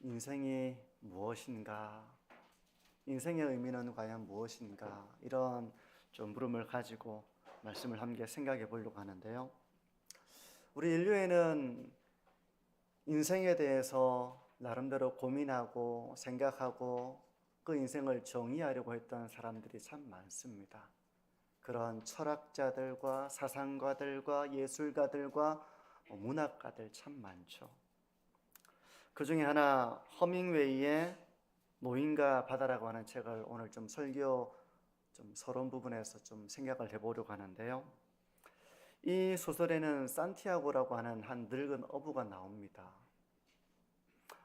인생이 무엇인가? 인생의 의미는 과연 무엇인가? 이런 좀 물음을 가지고 말씀을 함께 생각해 보려고 하는데요. 우리 인류에는 인생에 대해서 나름대로 고민하고 생각하고 그 인생을 정의하려고 했던 사람들이 참 많습니다. 그런 철학자들과 사상가들과 예술가들과 문학가들 참 많죠. 그 중에 하나 허밍웨이의 노인과 바다라고 하는 책을 오늘 좀 설교 서론 부분에서 좀 생각을 해보려고 하는데요. 이 소설에는 산티아고라고 하는 한 늙은 어부가 나옵니다.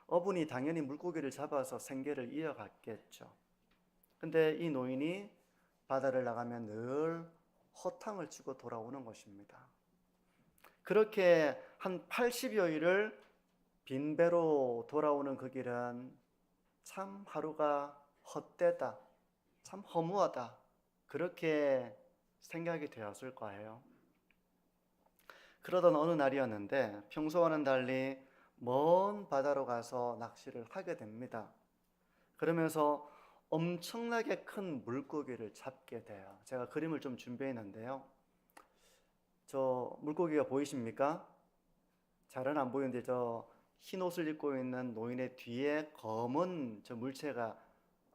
어분이 당연히 물고기를 잡아서 생계를 이어갔겠죠. 근데 이 노인이 바다를 나가면 늘 허탕을 치고 돌아오는 것입니다. 그렇게 한 80여일을 빈배로 돌아오는 그 길은 참 하루가 헛되다, 참 허무하다, 그렇게 생각이 되었을 거예요. 그러던 어느 날이었는데 평소와는 달리 먼 바다로 가서 낚시를 하게 됩니다. 그러면서 엄청나게 큰 물고기를 잡게 돼요. 제가 그림을 좀 준비했는데요. 저 물고기가 보이십니까? 잘은 안 보이는데 저 흰 옷을 입고 있는 노인의 뒤에 검은 저 물체가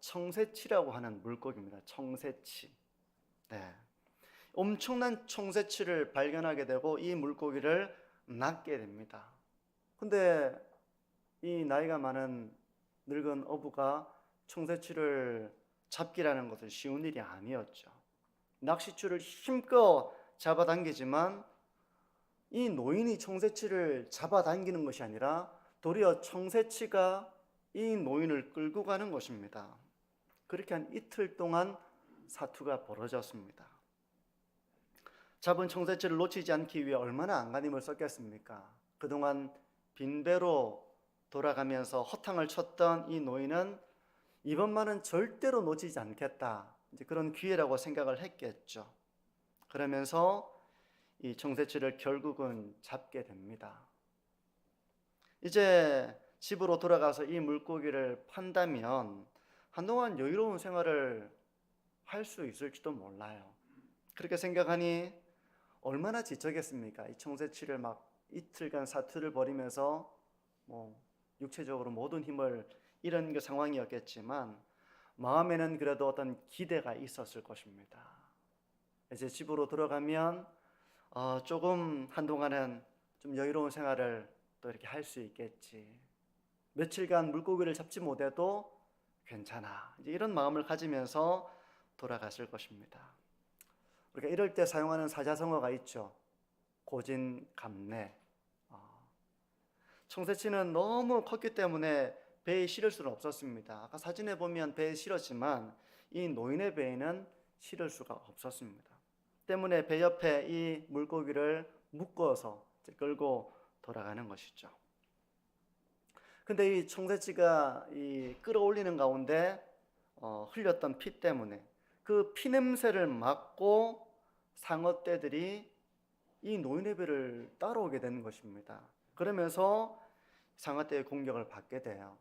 청새치라고 하는 물고기입니다. 청새치. 네. 엄청난 청새치를 발견하게 되고 이 물고기를 낚게 됩니다. 근데 이 나이가 많은 늙은 어부가 청새치를 잡기라는 것은 쉬운 일이 아니었죠. 낚싯줄을 힘껏 잡아당기지만 이 노인이 청새치를 잡아당기는 것이 아니라 도리어 청새치가 이 노인을 끌고 가는 것입니다. 그렇게 한 이틀 동안 사투가 벌어졌습니다. 잡은 청새치를 놓치지 않기 위해 얼마나 안간힘을 썼겠습니까? 그동안 빈배로 돌아가면서 허탕을 쳤던 이 노인은 이번만은 절대로 놓치지 않겠다, 이제 그런 기회라고 생각을 했겠죠. 그러면서 이 청새치를 결국은 잡게 됩니다. 이제 집으로 돌아가서 이 물고기를 판다면 한동안 여유로운 생활을 할 수 있을지도 몰라요. 그렇게 생각하니 얼마나 지쳤겠습니까? 이 청새치를 막 이틀간 사투를 벌이면서 육체적으로 모든 힘을 잃은 그 상황이었겠지만 마음에는 그래도 어떤 기대가 있었을 것입니다. 이제 집으로 들어가면 조금 한동안은 좀 여유로운 생활을 또 이렇게 할 수 있겠지. 며칠간 물고기를 잡지 못해도 괜찮아. 이제 이런 마음을 가지면서 돌아갔을 것입니다. 우리가 이럴 때 사용하는 사자성어가 있죠. 고진감래. 청새치는 너무 컸기 때문에 배에 실을 수는 없었습니다. 아까 사진에 보면 배에 실었지만 이 노인의 배에는 실을 수가 없었습니다. 때문에 배 옆에 이 물고기를 묶어서 끌고 돌아가는 것이죠. 근데 이 청새치가 이 끌어올리는 가운데 흘렸던 피 때문에 그 피냄새를 맡고 상어떼들이 이 노인의 배를 따라오게 되는 것입니다. 그러면서 상어떼의 공격을 받게 돼요.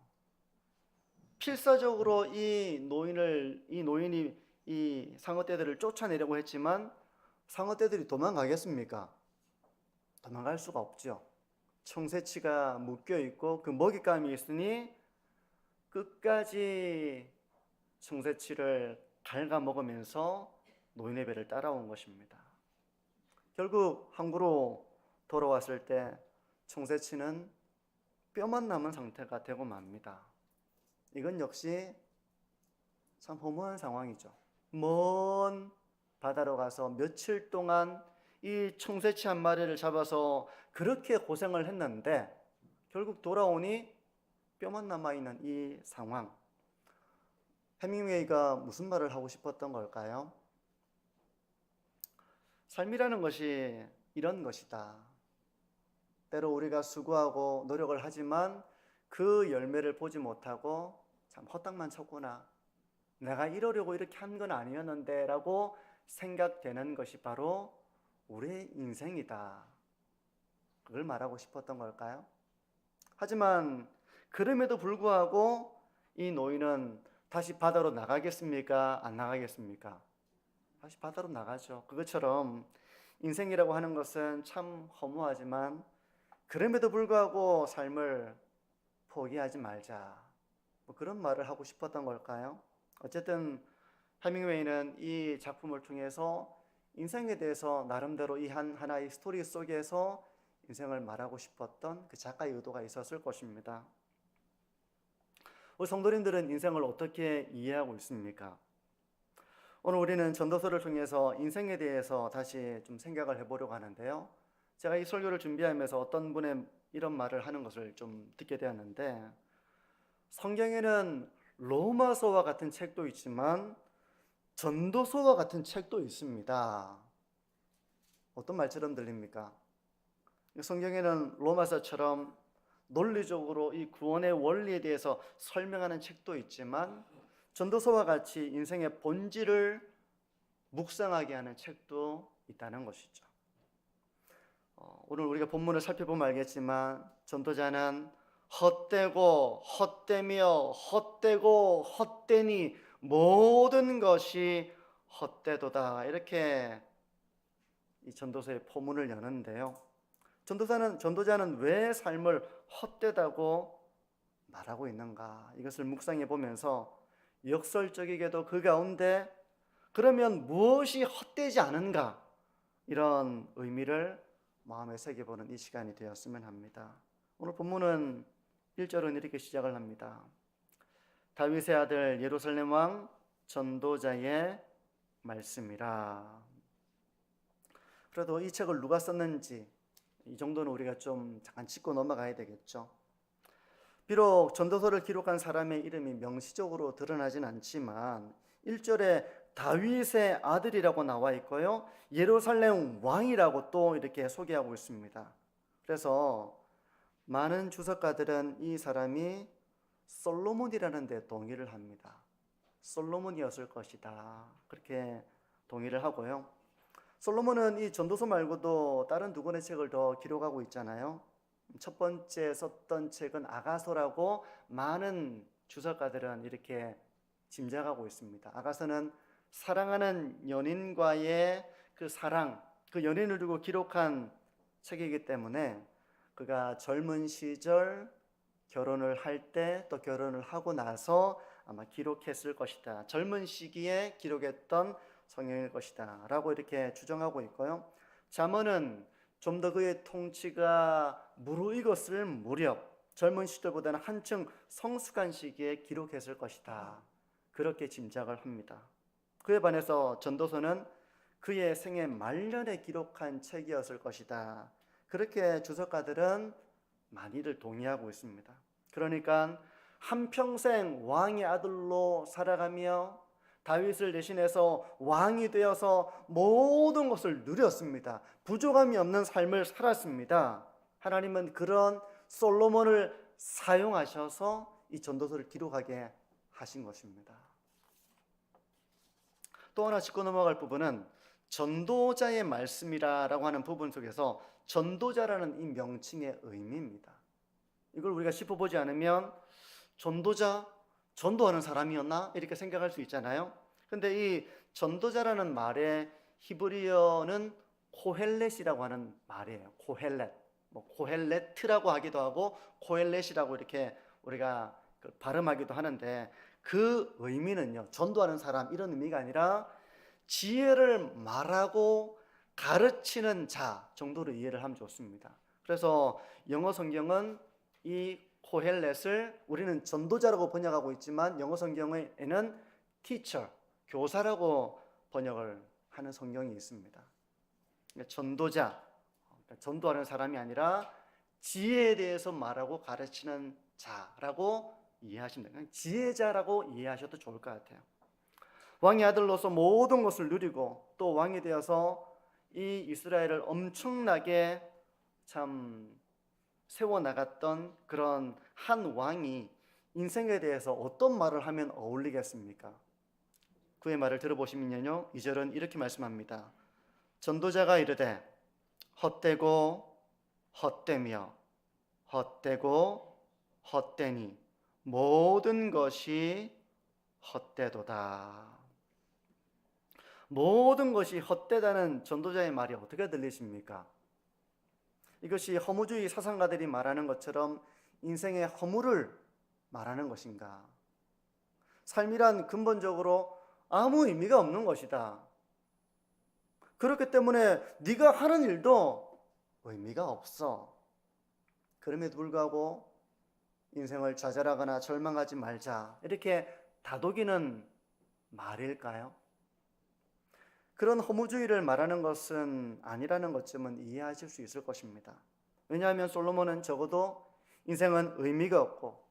필사적으로 이 노인이 이 상어떼들을 쫓아내려고 했지만 상어떼들이 도망가겠습니까? 도망갈 수가 없죠. 청새치가 묶여 있고 그 먹잇감이 있으니 끝까지 청새치를 갉아먹으면서 노인의 배를 따라온 것입니다. 결국 항구로 돌아왔을 때 청새치는 뼈만 남은 상태가 되고 맙니다. 이건 역시 참 허무한 상황이죠. 먼 바다로 가서 며칠 동안 이 청새치 한 마리를 잡아서 그렇게 고생을 했는데 결국 돌아오니 뼈만 남아있는 이 상황. 해밍웨이가 무슨 말을 하고 싶었던 걸까요? 삶이라는 것이 이런 것이다. 때로 우리가 수고하고 노력을 하지만 그 열매를 보지 못하고 참 헛땅만 쳤구나, 내가 이러려고 이렇게 한 건 아니었는데 라고 생각되는 것이 바로 우리의 인생이다. 그걸 말하고 싶었던 걸까요? 하지만 그럼에도 불구하고 이 노인은 다시 바다로 나가겠습니까? 안 나가겠습니까? 다시 바다로 나가죠. 그것처럼 인생이라고 하는 것은 참 허무하지만 그럼에도 불구하고 삶을 포기하지 말자. 뭐 그런 말을 하고 싶었던 걸까요? 어쨌든 해밍웨이는 이 작품을 통해서 인생에 대해서 나름대로 이 하나의 스토리 속에서 인생을 말하고 싶었던 그 작가의 의도가 있었을 것입니다. 우리 성도님들은 인생을 어떻게 이해하고 있습니까? 오늘 우리는 전도서를 통해서 인생에 대해서 다시 좀 생각을 해보려고 하는데요. 제가 이 설교를 준비하면서 어떤 분의 이런 말을 하는 것을 좀 듣게 되었는데, 성경에는 로마서와 같은 책도 있지만 전도서와 같은 책도 있습니다. 어떤 말처럼 들립니까? 성경에는 로마서처럼 논리적으로 이 구원의 원리에 대해서 설명하는 책도 있지만 전도서와 같이 인생의 본질을 묵상하게 하는 책도 있다는 것이죠. 오늘 우리가 본문을 살펴보면 알겠지만 전도자는 헛되고 헛되며 헛되고 헛되니 모든 것이 헛되도다, 이렇게 이 전도서의 포문을 여는데요. 전도자는 왜 삶을 헛되다고 말하고 있는가? 이것을 묵상해 보면서 역설적이게도 그 가운데 그러면 무엇이 헛되지 않은가? 이런 의미를 마음에 새겨보는 이 시간이 되었으면 합니다. 오늘 본문은 1절은 이렇게 시작을 합니다. 다윗의 아들 예루살렘 왕 전도자의 말씀이라. 그래도 이 책을 누가 썼는지 이 정도는 우리가 좀 잠깐 짚고 넘어가야 되겠죠. 비록 전도서를 기록한 사람의 이름이 명시적으로 드러나진 않지만 1절에 다윗의 아들이라고 나와 있고요, 예루살렘 왕이라고 또 이렇게 소개하고 있습니다. 그래서 많은 주석가들은 이 사람이 솔로몬이라는 데 동의를 합니다. 솔로몬이었을 것이다, 그렇게 동의를 하고요. 솔로몬은 이 전도서 말고도 다른 두 권의 책을 더 기록하고 있잖아요. 첫 번째 썼던 책은 아가서라고 많은 주석가들은 이렇게 짐작하고 있습니다. 아가서는 사랑하는 연인과의 그 사랑, 그 연인을 두고 기록한 책이기 때문에 그가 젊은 시절 결혼을 할 때 또 결혼을 하고 나서 아마 기록했을 것이다, 젊은 시기에 기록했던 성경일 것이다 라고 이렇게 추정하고 있고요. 잠언은 좀 더 그의 통치가 무르익었을 무렵, 젊은 시절보다는 한층 성숙한 시기에 기록했을 것이다, 그렇게 짐작을 합니다. 그에 반해서 전도서는 그의 생애 말년에 기록한 책이었을 것이다, 그렇게 주석가들은 많이들 동의하고 있습니다. 그러니까 한평생 왕의 아들로 살아가며 다윗을 대신해서 왕이 되어서 모든 것을 누렸습니다. 부족함이 없는 삶을 살았습니다. 하나님은 그런 솔로몬을 사용하셔서 이 전도서를 기록하게 하신 것입니다. 또 하나 짚고 넘어갈 부분은 전도자의 말씀이라고 하는 부분 속에서 전도자라는 이 명칭의 의미입니다. 이걸 우리가 짚어보지 않으면 전도자, 전도하는 사람이었나? 이렇게 생각할 수 있잖아요. 근데 이 전도자라는 말의 히브리어는 코헬렛이라고 하는 말이에요. 코헬렛, 코헬레트라고 하기도 하고 코헬렛이라고 이렇게 우리가 발음하기도 하는데, 그 의미는요, 전도하는 사람 이런 의미가 아니라 지혜를 말하고 가르치는 자 정도로 이해를 하면 좋습니다. 그래서 영어 성경은 이 코헬렛을 우리는 전도자라고 번역하고 있지만 영어 성경에는 teacher, 교사라고 번역을 하는 성경이 있습니다. 전도자, 전도하는 사람이 아니라 지혜에 대해서 말하고 가르치는 자라고 이해하시면 돼요. 지혜자라고 이해하셔도 좋을 것 같아요. 왕의 아들로서 모든 것을 누리고 또 왕이 되어서 이 이스라엘을 엄청나게 참 세워나갔던 그런 한 왕이 인생에 대해서 어떤 말을 하면 어울리겠습니까? 그의 말을 들어보시면요, 2절은 이렇게 말씀합니다. 전도자가 이르되 헛되고 헛되며 헛되고 헛되니 모든 것이 헛되도다. 모든 것이 헛되다는 전도자의 말이 어떻게 들리십니까? 이것이 허무주의 사상가들이 말하는 것처럼 인생의 허무를 말하는 것인가? 삶이란 근본적으로 아무 의미가 없는 것이다. 그렇기 때문에 네가 하는 일도 의미가 없어. 그럼에도 불구하고 인생을 좌절하거나 절망하지 말자, 이렇게 다독이는 말일까요? 그런 허무주의를 말하는 것은 아니라는 것쯤은 이해하실 수 있을 것입니다. 왜냐하면 솔로몬은 적어도 인생은 의미가 없고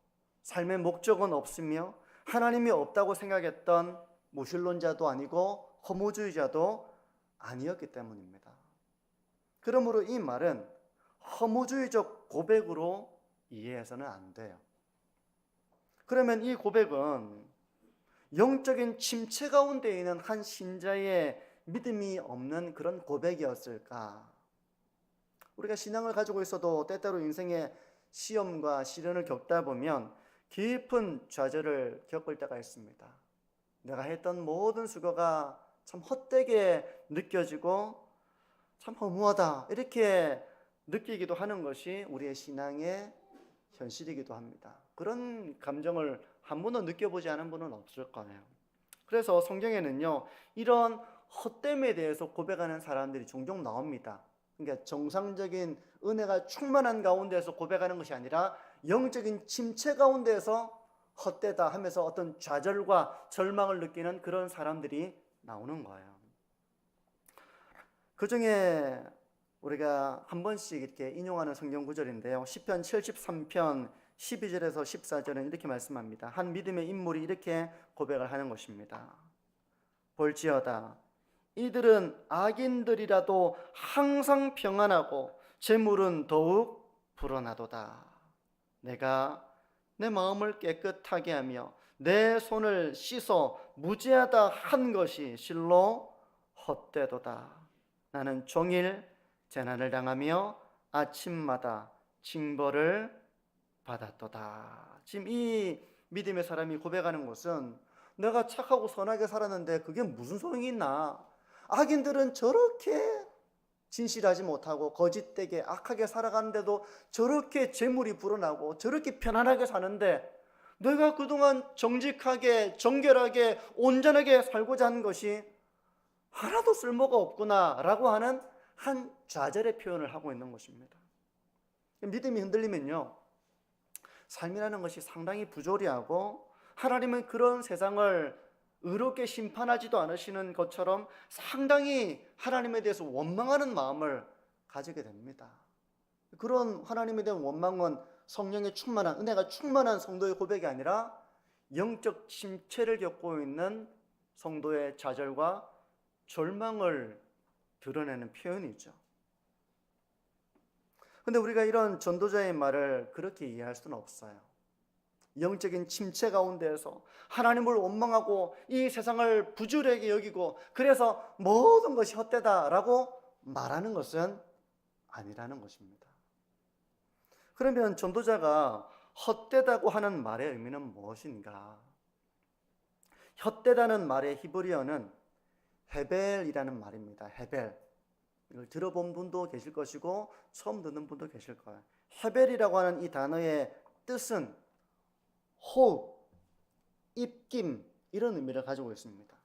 삶의 목적은 없으며 하나님이 없다고 생각했던 무신론자도 아니고 허무주의자도 아니었기 때문입니다. 그러므로 이 말은 허무주의적 고백으로 이해해서는 안 돼요. 그러면 이 고백은 영적인 침체 가운데 있는 한 신자의 믿음이 없는 그런 고백이었을까? 우리가 신앙을 가지고 있어도 때때로 인생의 시험과 시련을 겪다 보면 깊은 좌절을 겪을 때가 있습니다. 내가 했던 모든 수고가 참 헛되게 느껴지고 참 허무하다, 이렇게 느끼기도 하는 것이 우리의 신앙의 현실이기도 합니다. 그런 감정을 한 번도 느껴보지 않은 분은 없을 거예요. 그래서 성경에는요, 이런 헛됨에 대해서 고백하는 사람들이 종종 나옵니다. 그러니까 정상적인 은혜가 충만한 가운데서 고백하는 것이 아니라 영적인 침체 가운데서 헛되다 하면서 어떤 좌절과 절망을 느끼는 그런 사람들이 나오는 거예요. 그 중에 우리가 한 번씩 이렇게 인용하는 성경 구절인데요, 시편 73편 12절에서 14절은 이렇게 말씀합니다. 한 믿음의 인물이 이렇게 고백을 하는 것입니다. 볼지어다, 이들은 악인들이라도 항상 평안하고 재물은 더욱 불어나도다. 내가 내 마음을 깨끗하게 하며 내 손을 씻어 무죄하다 한 것이 실로 헛되도다. 나는 종일 재난을 당하며 아침마다 징벌을 받았도다. 지금 이 믿음의 사람이 고백하는 것은 내가 착하고 선하게 살았는데 그게 무슨 소용이 있나? 악인들은 저렇게 진실하지 못하고 거짓되게 악하게 살아가는데도 저렇게 재물이 불어나고 저렇게 편안하게 사는데 내가 그동안 정직하게 정결하게 온전하게 살고자 한 것이 하나도 쓸모가 없구나라고 하는 한 좌절의 표현을 하고 있는 것입니다. 믿음이 흔들리면요, 삶이라는 것이 상당히 부조리하고 하나님은 그런 세상을 의롭게 심판하지도 않으시는 것처럼 상당히 하나님에 대해서 원망하는 마음을 가지게 됩니다. 그런 하나님에 대한 원망은 성령의 충만한, 은혜가 충만한 성도의 고백이 아니라 영적 침체를 겪고 있는 성도의 좌절과 절망을 드러내는 표현이죠. 근데 우리가 이런 전도자의 말을 그렇게 이해할 수는 없어요. 영적인 침체 가운데에서 하나님을 원망하고 이 세상을 부주하게 여기고 그래서 모든 것이 헛되다라고 말하는 것은 아니라는 것입니다. 그러면 전도자가 헛되다고 하는 말의 의미는 무엇인가? 헛되다는 말의 히브리어는 헤벨이라는 말입니다. 헤벨. 이걸 들어본 분도 계실 것이고 처음 듣는 분도 계실 거예요. 헤벨이라고 하는 이 단어의 뜻은 호흡, 입김, 이런 의미를 가지고 있습니다.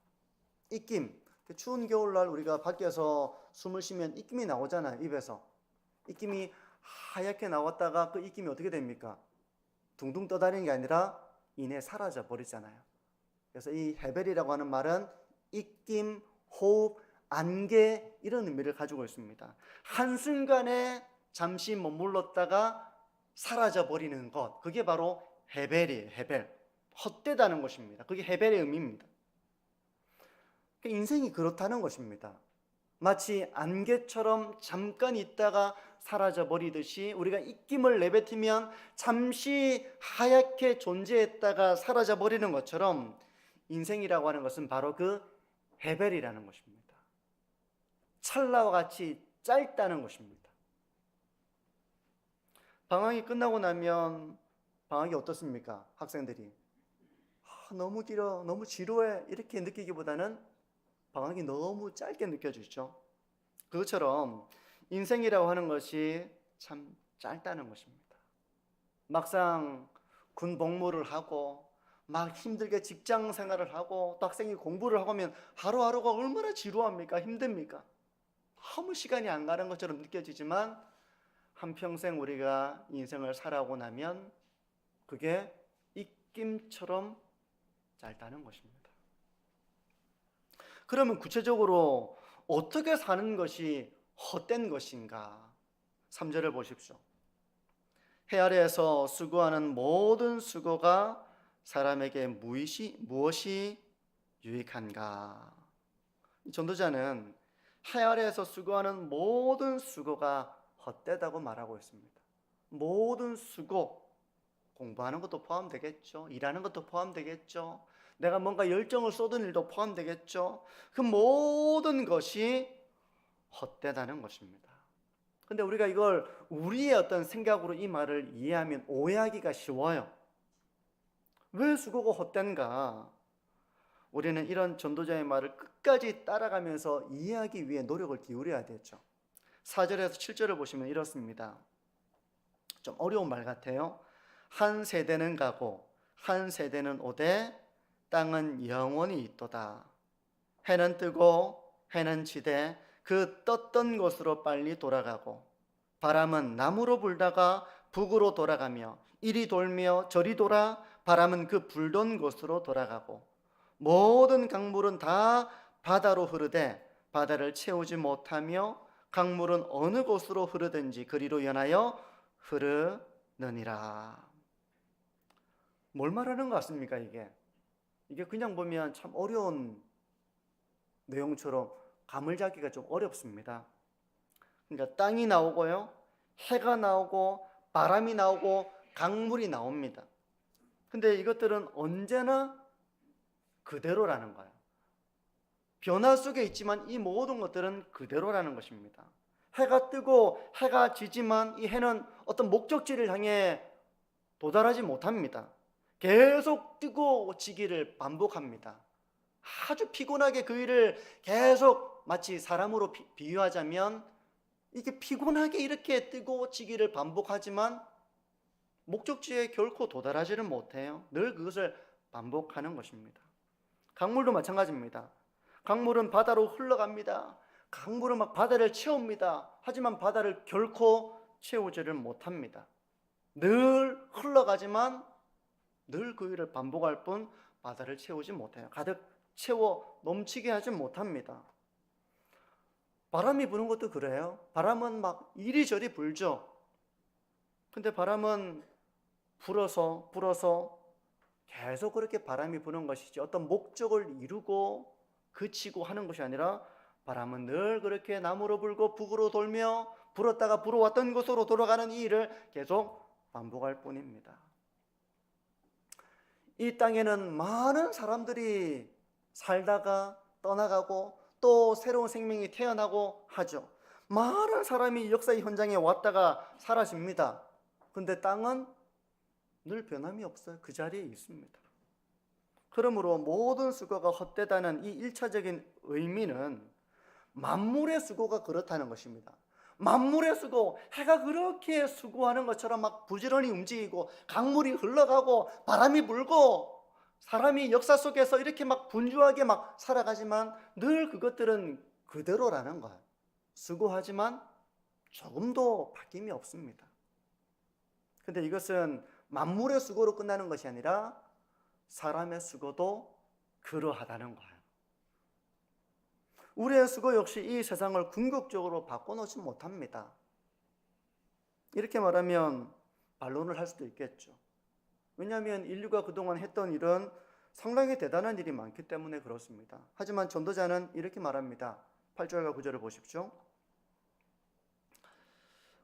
입김, 추운 겨울날 우리가 밖에서 숨을 쉬면 입김이 나오잖아요. 입에서 입김이 하얗게 나왔다가 그 입김이 어떻게 됩니까? 둥둥 떠다니는 게 아니라 이내 사라져 버리잖아요. 그래서 이 헤벨이라고 하는 말은 입김, 호흡, 안개, 이런 의미를 가지고 있습니다. 한순간에 잠시 머물렀다가 사라져 버리는 것, 그게 바로 헤벨이에요. 헤벨. 헛되다는 것입니다. 그게 헤벨의 의미입니다. 인생이 그렇다는 것입니다. 마치 안개처럼 잠깐 있다가 사라져 버리듯이 우리가 입김을 내뱉으면 잠시 하얗게 존재했다가 사라져 버리는 것처럼 인생이라고 하는 것은 바로 그 헤벨이라는 것입니다. 찰나와 같이 짧다는 것입니다. 방황이 끝나고 나면 방학이 어떻습니까? 학생들이 너무 길어, 너무 지루해 이렇게 느끼기보다는 방학이 너무 짧게 느껴지죠. 그것처럼 인생이라고 하는 것이 참 짧다는 것입니다. 막상 군 복무를 하고 막 힘들게 직장 생활을 하고 또 학생이 공부를 하고 하면 하루하루가 얼마나 지루합니까? 힘듭니까? 아무 시간이 안 가는 것처럼 느껴지지만 한평생 우리가 인생을 살아오고 나면 그게 입김처럼 짧다는 것입니다. 그러면 구체적으로 어떻게 사는 것이 헛된 것인가? 3절을 보십시오. 해 아래에서 수고하는 모든 수고가 사람에게 무엇이 유익한가? 전도자는 해 아래에서 수고하는 모든 수고가 헛되다고 말하고 있습니다. 모든 수고, 공부하는 것도 포함되겠죠. 일하는 것도 포함되겠죠. 내가 뭔가 열정을 쏟은 일도 포함되겠죠. 그 모든 것이 헛되다는 것입니다. 근데 우리가 이걸 우리의 어떤 생각으로 이 말을 이해하면 오해하기가 쉬워요. 왜 수고가 헛된가? 우리는 이런 전도자의 말을 끝까지 따라가면서 이해하기 위해 노력을 기울여야 되죠. 4절에서 7절을 보시면 이렇습니다. 좀 어려운 말 같아요. 한 세대는 가고 한 세대는 오되 땅은 영원히 있도다. 해는 뜨고 해는 지되 그 떴던 곳으로 빨리 돌아가고 바람은 남으로 불다가 북으로 돌아가며 이리 돌며 저리 돌아 바람은 그 불던 곳으로 돌아가고 모든 강물은 다 바다로 흐르되 바다를 채우지 못하며 강물은 어느 곳으로 흐르든지 그리로 연하여 흐르느니라. 뭘 말하는 것 같습니까? 이게 그냥 보면 참 어려운 내용처럼 감을 잡기가 좀 어렵습니다. 그러니까 땅이 나오고요, 해가 나오고 바람이 나오고 강물이 나옵니다. 근데 이것들은 언제나 그대로라는 거예요. 변화 속에 있지만 이 모든 것들은 그대로라는 것입니다. 해가 뜨고 해가 지지만 이 해는 어떤 목적지를 향해 도달하지 못합니다. 계속 뜨고 지기를 반복합니다. 아주 피곤하게 그 일을 계속 마치 사람으로 비유하자면 이게 피곤하게 이렇게 뜨고 지기를 반복하지만 목적지에 결코 도달하지는 못해요. 늘 그것을 반복하는 것입니다. 강물도 마찬가지입니다. 강물은 바다로 흘러갑니다. 강물은 막 바다를 채웁니다. 하지만 바다를 결코 채우지를 못합니다. 늘 흘러가지만 늘 그 일을 반복할 뿐 바다를 채우지 못해요. 가득 채워 넘치게 하지 못합니다. 바람이 부는 것도 그래요. 바람은 막 이리저리 불죠. 근데 바람은 불어서 계속 그렇게 바람이 부는 것이지 어떤 목적을 이루고 그치고 하는 것이 아니라 바람은 늘 그렇게 남으로 불고 북으로 돌며 불었다가 불어왔던 곳으로 돌아가는 이 일을 계속 반복할 뿐입니다. 이 땅에는 많은 사람들이 살다가 떠나가고 또 새로운 생명이 태어나고 하죠. 많은 사람이 역사의 현장에 왔다가 사라집니다. 근데 땅은 늘 변함이 없어요. 그 자리에 있습니다. 그러므로 모든 수고가 헛되다는 이 1차적인 의미는 만물의 수고가 그렇다는 것입니다. 만물의 수고, 해가 그렇게 수고하는 것처럼 막 부지런히 움직이고 강물이 흘러가고 바람이 불고 사람이 역사 속에서 이렇게 막 분주하게 막 살아가지만 늘 그것들은 그대로라는 거예요. 수고하지만 조금도 바뀜이 없습니다. 근데 이것은 만물의 수고로 끝나는 것이 아니라 사람의 수고도 그러하다는 거예요. 우리의 수고 역시 이 세상을 궁극적으로 바꿔놓지 못합니다. 이렇게 말하면 반론을 할 수도 있겠죠. 왜냐하면 인류가 그동안 했던 일은 상당히 대단한 일이 많기 때문에 그렇습니다. 하지만 전도자는 이렇게 말합니다. 8절과 9절을 보십시오.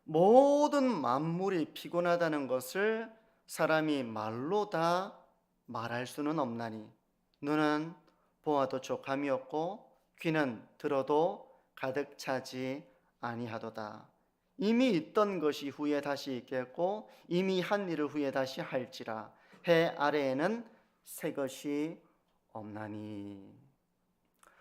모든 만물이 피곤하다는 것을 사람이 말로 다 말할 수는 없나니 눈은 보아도 족함이 없고 귀는 들어도 가득 차지 아니하도다. 이미 있던 것이 후에 다시 있겠고 이미 한 일을 후에 다시 할지라 해 아래에는 새 것이 없나니.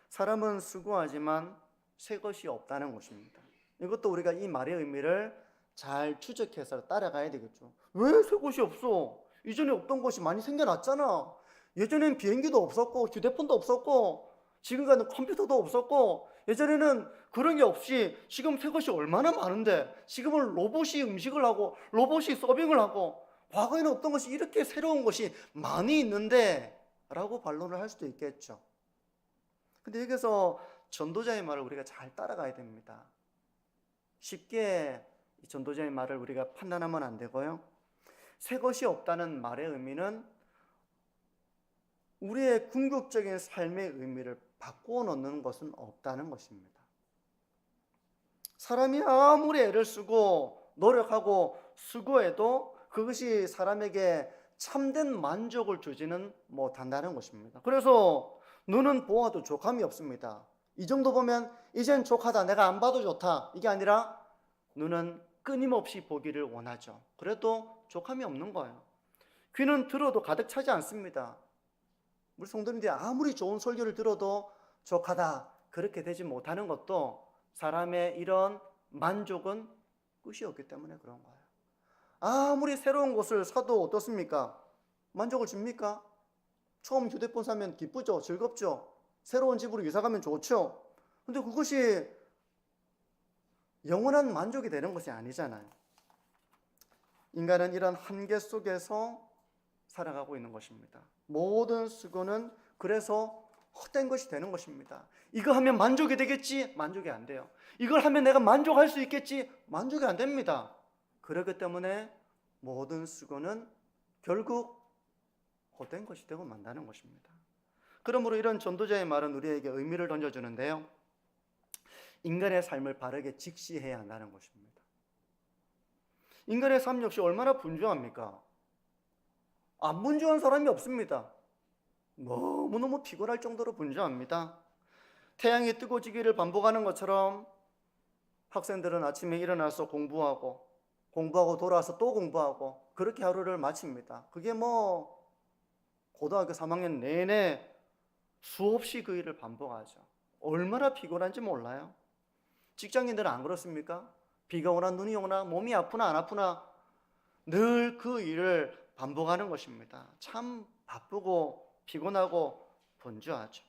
사람은 수고하지만 새 것이 없다는 것입니다. 이것도 우리가 이 말의 의미를 잘 추적해서 따라가야 되겠죠. 왜 새 것이 없어? 이전에 없던 것이 많이 생겨났잖아. 예전엔 비행기도 없었고 휴대폰도 없었고 지금과는 컴퓨터도 없었고 예전에는 그런 게 없이 지금 새 것이 얼마나 많은데 지금은 로봇이 음식을 하고 로봇이 서빙을 하고 과거에는 없던 것이 이렇게 새로운 것이 많이 있는데 라고 반론을 할 수도 있겠죠. 근데 여기서 전도자의 말을 우리가 잘 따라가야 됩니다. 쉽게 이 전도자의 말을 우리가 판단하면 안 되고요. 새 것이 없다는 말의 의미는 우리의 궁극적인 삶의 의미를 바꾸어 놓는 것은 없다는 것입니다. 사람이 아무리 애를 쓰고 노력하고 수고해도 그것이 사람에게 참된 만족을 주지는 못한다는 것입니다. 그래서 눈은 보아도 족함이 없습니다. 이 정도 보면 이젠 족하다, 내가 안 봐도 좋다, 이게 아니라 눈은 끊임없이 보기를 원하죠. 그래도 족함이 없는 거예요. 귀는 들어도 가득 차지 않습니다. 우리 성도님들이 아무리 좋은 설교를 들어도 족하다 그렇게 되지 못하는 것도 사람의 이런 만족은 끝이 없기 때문에 그런 거예요. 아무리 새로운 것을 사도 어떻습니까? 만족을 줍니까? 처음 휴대폰 사면 기쁘죠? 즐겁죠? 새로운 집으로 이사 가면 좋죠? 근데 그것이 영원한 만족이 되는 것이 아니잖아요. 인간은 이런 한계 속에서 살아가고 있는 것입니다. 모든 수고는 그래서 헛된 것이 되는 것입니다. 이거 하면 만족이 되겠지? 만족이 안 돼요. 이걸 하면 내가 만족할 수 있겠지? 만족이 안 됩니다. 그렇기 때문에 모든 수고는 결국 헛된 것이 되고 만다는 것입니다. 그러므로 이런 전도자의 말은 우리에게 의미를 던져주는데요. 인간의 삶을 바르게 직시해야 한다는 것입니다. 인간의 삶 역시 얼마나 분주합니까? 안 분주한 사람이 없습니다. 너무너무 피곤할 정도로 분주합니다. 태양이 뜨거워지기를 반복하는 것처럼 학생들은 아침에 일어나서 공부하고 돌아와서 또 공부하고 그렇게 하루를 마칩니다. 그게 고등학교 3학년 내내 수없이 그 일을 반복하죠. 얼마나 피곤한지 몰라요. 직장인들은 안 그렇습니까? 비가 오나 눈이 오나 몸이 아프나 안 아프나 늘 그 일을 반복하는 것입니다. 참 바쁘고 피곤하고 분주하죠.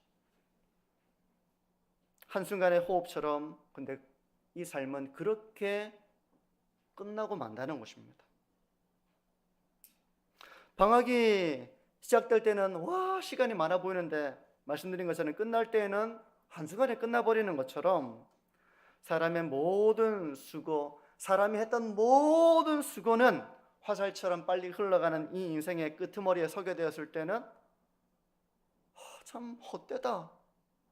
한순간의 호흡처럼 근데 이 삶은 그렇게 끝나고 만다는 것입니다. 방학이 시작될 때는 시간이 많아 보이는데 말씀드린 것처럼 끝날 때에는 한순간에 끝나버리는 것처럼 사람의 모든 수고, 사람이 했던 모든 수고는 화살처럼 빨리 흘러가는 이 인생의 끄트머리에 서게 되었을 때는 참 헛되다.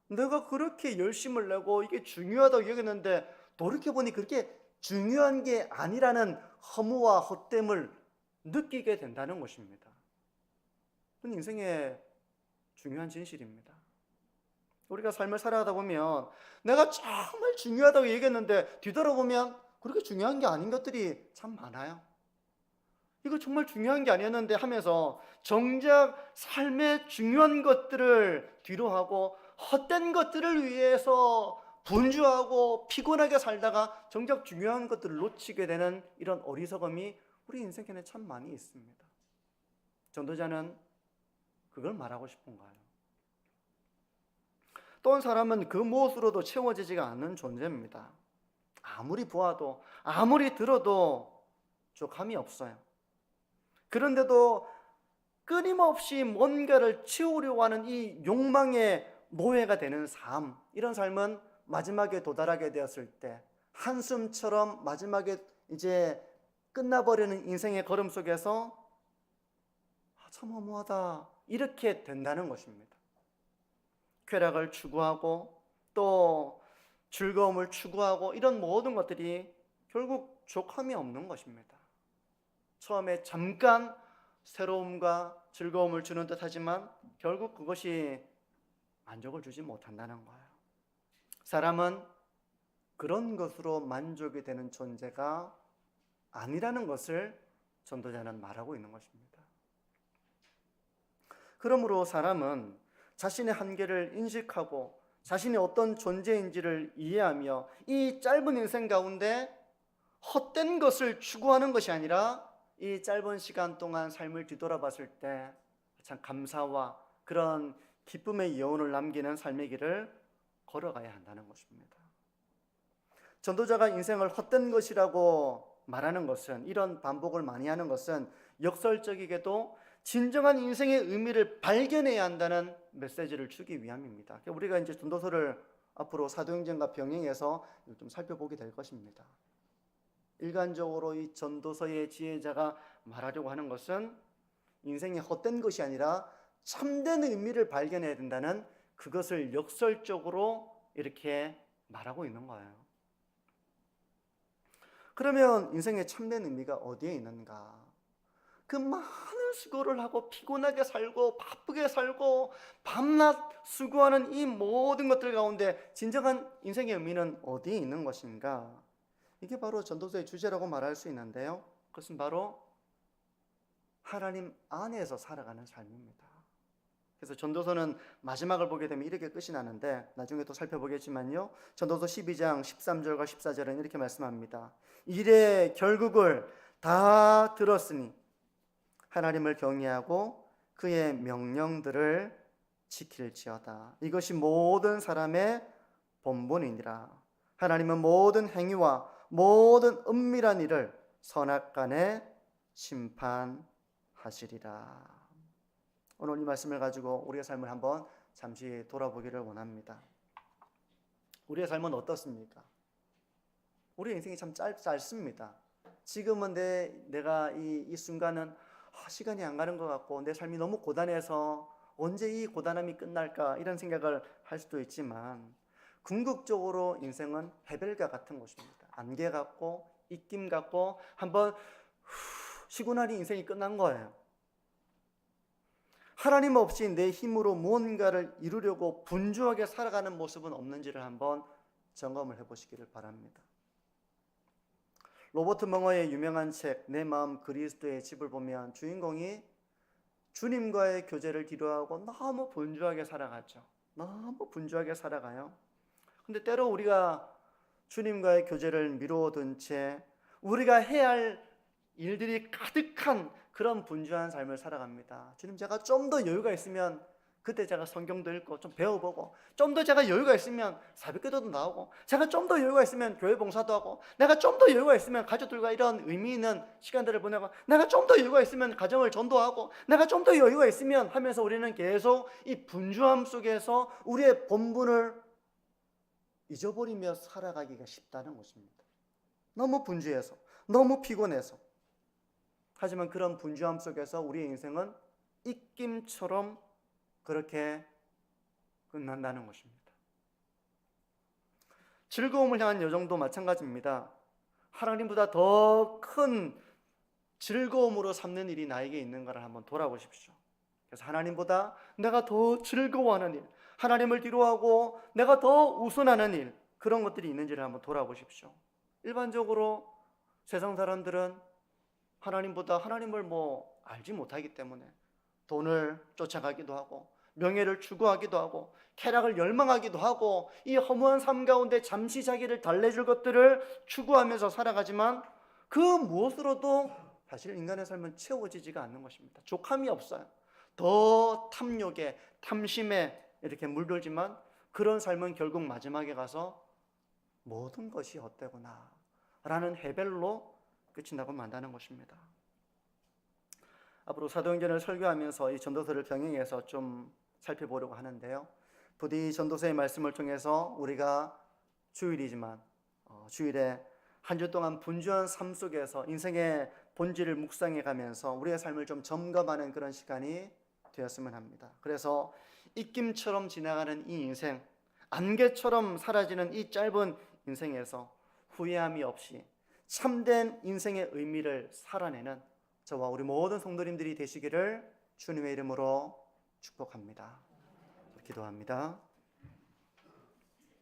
내가 그렇게 열심을 내고 이게 중요하다고 여겼는데 돌이켜보니 그렇게 중요한 게 아니라는 허무와 헛됨을 느끼게 된다는 것입니다. 그건 인생의 중요한 진실입니다. 우리가 삶을 살아가다 보면 내가 정말 중요하다고 얘기했는데 뒤돌아보면 그렇게 중요한 게 아닌 것들이 참 많아요. 이거 정말 중요한 게 아니었는데 하면서 정작 삶의 중요한 것들을 뒤로 하고 헛된 것들을 위해서 분주하고 피곤하게 살다가 정작 중요한 것들을 놓치게 되는 이런 어리석음이 우리 인생에는 참 많이 있습니다. 전도자는 그걸 말하고 싶은 거예요. 또 한 사람은 그 무엇으로도 채워지지가 않는 존재입니다. 아무리 보아도 아무리 들어도 족함이 없어요. 그런데도 끊임없이 뭔가를 채우려고 하는 이 욕망의 노예가 되는 삶, 이런 삶은 마지막에 도달하게 되었을 때 한숨처럼 마지막에 이제 끝나버리는 인생의 걸음 속에서 참 허무하다 이렇게 된다는 것입니다. 쾌락을 추구하고 또 즐거움을 추구하고 이런 모든 것들이 결국 족함이 없는 것입니다. 처음에 잠깐 새로움과 즐거움을 주는 듯하지만 결국 그것이 만족을 주지 못한다는 거예요. 사람은 그런 것으로 만족이 되는 존재가 아니라는 것을 전도자는 말하고 있는 것입니다. 그러므로 사람은 자신의 한계를 인식하고 자신이 어떤 존재인지를 이해하며 이 짧은 인생 가운데 헛된 것을 추구하는 것이 아니라 이 짧은 시간 동안 삶을 뒤돌아봤을 때 참 감사와 그런 기쁨의 여운을 남기는 삶의 길을 걸어가야 한다는 것입니다. 전도자가 인생을 헛된 것이라고 말하는 것은, 이런 반복을 많이 하는 것은 역설적이게도 진정한 인생의 의미를 발견해야 한다는 메시지를 주기 위함입니다. 우리가 이제 전도서를 앞으로 사도행전과 병행해서 좀 살펴보게 될 것입니다. 일관적으로 이 전도서의 지혜자가 말하려고 하는 것은 인생이 헛된 것이 아니라 참된 의미를 발견해야 된다는, 그것을 역설적으로 이렇게 말하고 있는 거예요. 그러면 인생의 참된 의미가 어디에 있는가? 그 많은 수고를 하고 피곤하게 살고 바쁘게 살고 밤낮 수고하는 이 모든 것들 가운데 진정한 인생의 의미는 어디에 있는 것인가? 이게 바로 전도서의 주제라고 말할 수 있는데요, 그것은 바로 하나님 안에서 살아가는 삶입니다. 그래서 전도서는 마지막을 보게 되면 이렇게 끝이 나는데, 나중에 또 살펴보겠지만요, 전도서 12장 13절과 14절은 이렇게 말씀합니다. 이래 결국을 다 들었으니 하나님을 경외하고 그의 명령들을 지킬지어다. 이것이 모든 사람의 본분이니라. 하나님은 모든 행위와 모든 은밀한 일을 선악간에 심판하시리라. 오늘 이 말씀을 가지고 우리의 삶을 한번 잠시 돌아보기를 원합니다. 우리의 삶은 어떻습니까? 우리의 인생이 참 짧습니다. 지금은 내가 이 순간은 시간이 안 가는 것 같고 내 삶이 너무 고단해서 언제 이 고단함이 끝날까, 이런 생각을 할 수도 있지만, 궁극적으로 인생은 해벨과 같은 것입니다. 안개 같고 입김 같고 한번 쉬고 나니 인생이 끝난 거예요. 하나님 없이 내 힘으로 무언가를 이루려고 분주하게 살아가는 모습은 없는지를 한번 점검을 해보시기를 바랍니다. 로버트 멍어의 유명한 책 내 마음 그리스도의 집을 보면 주인공이 주님과의 교제를 뒤로하고 너무 분주하게 살아가죠. 너무 분주하게 살아가요. 근데 때로 우리가 주님과의 교제를 미루어둔 채 우리가 해야 할 일들이 가득한 그런 분주한 삶을 살아갑니다. 주님, 제가 좀 더 여유가 있으면 그때 제가 성경도 읽고 좀 배워보고, 좀 더 제가 여유가 있으면 새벽기도도 나오고, 제가 좀 더 여유가 있으면 교회 봉사도 하고, 내가 좀 더 여유가 있으면 가족들과 이런 의미 있는 시간들을 보내고, 내가 좀 더 여유가 있으면 가정을 전도하고, 내가 좀 더 여유가 있으면 하면서 우리는 계속 이 분주함 속에서 우리의 본분을 잊어버리며 살아가기가 쉽다는 것입니다. 너무 분주해서, 너무 피곤해서. 하지만 그런 분주함 속에서 우리의 인생은 입김처럼 그렇게 끝난다는 것입니다. 즐거움을 향한 여정도 마찬가지입니다. 하나님보다 더 큰 즐거움으로 삼는 일이 나에게 있는 것을 한번 돌아보십시오. 그래서 하나님보다 내가 더 즐거워하는 일, 하나님을 뒤로하고 내가 더 우선하는 일, 그런 것들이 있는지를 한번 돌아보십시오. 일반적으로 세상 사람들은 하나님보다 하나님을 알지 못하기 때문에 돈을 쫓아가기도 하고 명예를 추구하기도 하고 쾌락을 열망하기도 하고 이 허무한 삶 가운데 잠시 자기를 달래줄 것들을 추구하면서 살아가지만 그 무엇으로도 사실 인간의 삶은 채워지지가 않는 것입니다. 족함이 없어요. 더 탐욕에, 탐심에 이렇게 물들지만 그런 삶은 결국 마지막에 가서 모든 것이 헛되구나 라는 해벨로 끝이 나고 만다는 것입니다. 앞으로 사도행전을 설교하면서 이 전도서를 병행해서 좀 살펴보려고 하는데요, 부디 전도서의 말씀을 통해서 우리가 주일이지만 주일에 한 주 동안 분주한 삶 속에서 인생의 본질을 묵상해 가면서 우리의 삶을 좀 점검하는 그런 시간이 되었으면 합니다. 그래서 입김처럼 지나가는 이 인생, 안개처럼 사라지는 이 짧은 인생에서 후회함이 없이 참된 인생의 의미를 살아내는 저와 우리 모든 성도님들이 되시기를 주님의 이름으로 축복합니다. 기도합니다.